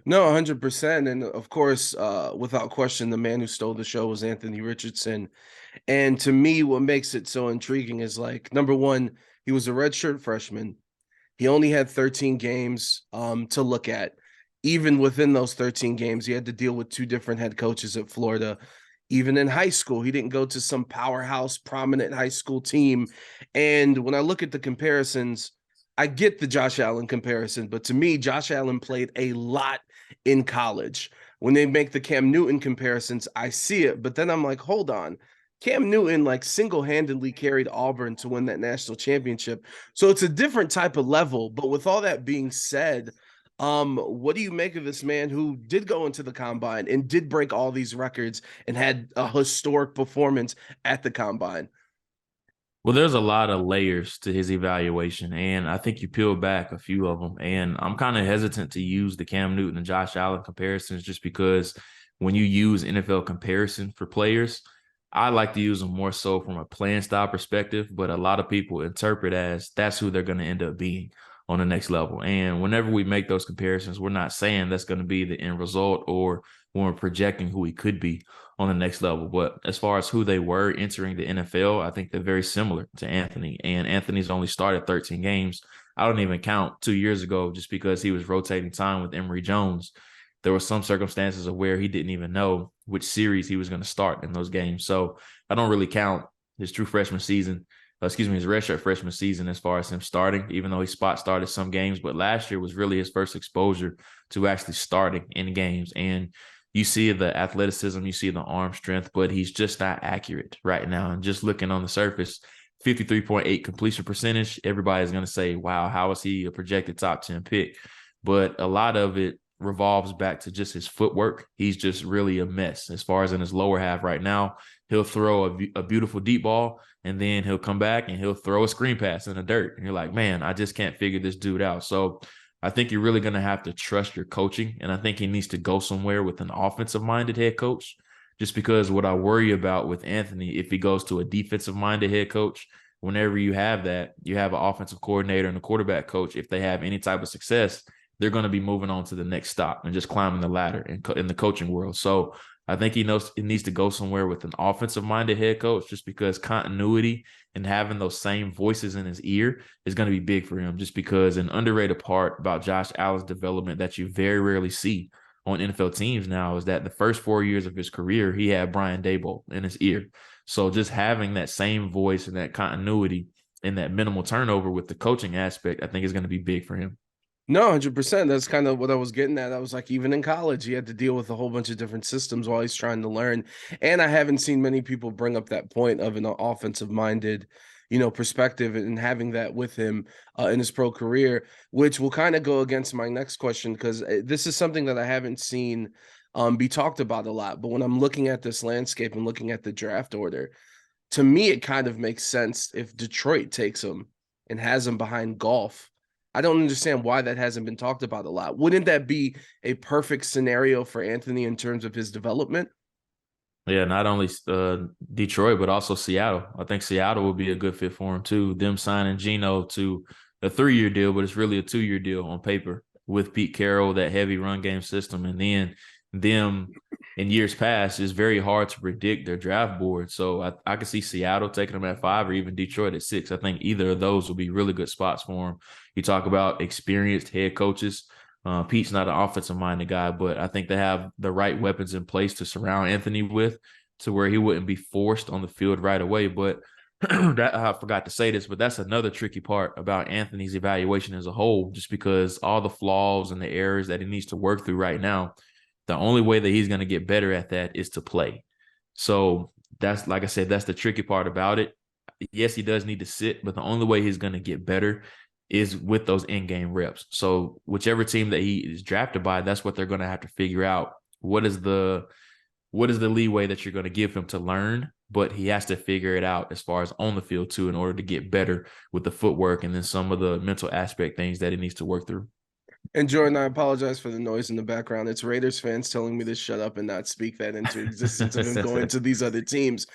No, 100%. And of course, without question, the man who stole the show was Anthony Richardson. And to me, what makes it so intriguing is like, number one, he was a redshirt freshman. He only had 13 games to look at. Even within those 13 games, he had to deal with two different head coaches at Florida. Even in high school, he didn't go to some powerhouse, prominent high school team. And when I look at the comparisons, I get the Josh Allen comparison, but to me, Josh Allen played a lot in college. When they make the Cam Newton comparisons, I see it, but then I'm like, hold on. Cam Newton like single-handedly carried Auburn to win that national championship. So it's a different type of level. But with all that being said, what do you make of this man who did go into the combine and did break all these records and had a historic performance at the combine? Well, there's a lot of layers to his evaluation, and I think you peel back a few of them. And I'm kind of hesitant to use the Cam Newton and Josh Allen comparisons just because when you use NFL comparison for players, I like to use them more so from a playing style perspective, but a lot of people interpret as that's who they're going to end up being on the next level. And whenever we make those comparisons, we're not saying that's going to be the end result or when we're projecting who he could be on the next level. But as far as who they were entering the NFL, I think they're very similar to Anthony. And Anthony's only started 13 games. I don't even count 2 years ago just because he was rotating time with Emory Jones. There were some circumstances of where he didn't even know which series he was going to start in those games. So I don't really count his true freshman season, his redshirt freshman season as far as him starting, even though he spot started some games. But last year was really his first exposure to actually starting in games. And you see the athleticism, you see the arm strength, but he's just not accurate right now. And just looking on the surface, 53.8 completion percentage, everybody's going to say, wow, how is he a projected top 10 pick? But a lot of it revolves back to just his footwork. He's just really a mess as far as in his lower half right now. He'll throw a beautiful deep ball, and then he'll come back and he'll throw a screen pass in the dirt. And you're like, man, I just can't figure this dude out. So I think you're really going to have to trust your coaching. And I think he needs to go somewhere with an offensive minded head coach, just because what I worry about with Anthony, if he goes to a defensive minded head coach, whenever you have that, you have an offensive coordinator and a quarterback coach. If they have any type of success, they're going to be moving on to the next stop and just climbing the ladder in the coaching world. So I think he knows he needs to go somewhere with an offensive minded head coach, just because continuity and having those same voices in his ear is going to be big for him. Just because an underrated part about Josh Allen's development that you very rarely see on NFL teams now is that the first 4 years of his career, he had Brian Daboll in his ear. So just having that same voice and that continuity and that minimal turnover with the coaching aspect, I think is going to be big for him. No, 100%. That's kind of what I was getting at. I was like, even in college, he had to deal with a whole bunch of different systems while he's trying to learn. And I haven't seen many people bring up that point of an offensive minded, perspective and having that with him in his pro career, which will kind of go against my next question because this is something that I haven't seen be talked about a lot. But when I'm looking at this landscape and looking at the draft order, to me, it kind of makes sense if Detroit takes him and has him behind golf. I don't understand why that hasn't been talked about a lot. Wouldn't that be a perfect scenario for Anthony in terms of his development? Yeah, not only Detroit, but also Seattle. I think Seattle would be a good fit for him too. Them signing Geno to a 3-year deal, but it's really a 2-year deal on paper with Pete Carroll, that heavy run game system. And then them in years past, it's very hard to predict their draft board. So I could see Seattle taking them at 5 or even Detroit at 6. I think either of those will be really good spots for him. You talk about experienced head coaches. Pete's not an offensive minded guy, but I think they have the right weapons in place to surround Anthony with to where he wouldn't be forced on the field right away. But I forgot to say this, but that's another tricky part about Anthony's evaluation as a whole, just because all the flaws and the errors that he needs to work through right now, the only way that he's going to get better at that is to play. So that's, like I said, that's the tricky part about it. Yes, he does need to sit, but the only way he's going to get better is with those in-game reps. So whichever team that he is drafted by, that's what they're going to have to figure out. What is the leeway that you're going to give him to learn? But he has to figure it out as far as on the field too, in order to get better with the footwork and then some of the mental aspect things that he needs to work through. And Jordan, I apologize for the noise in the background. It's Raiders fans telling me to shut up and not speak that into existence of him going to these other teams.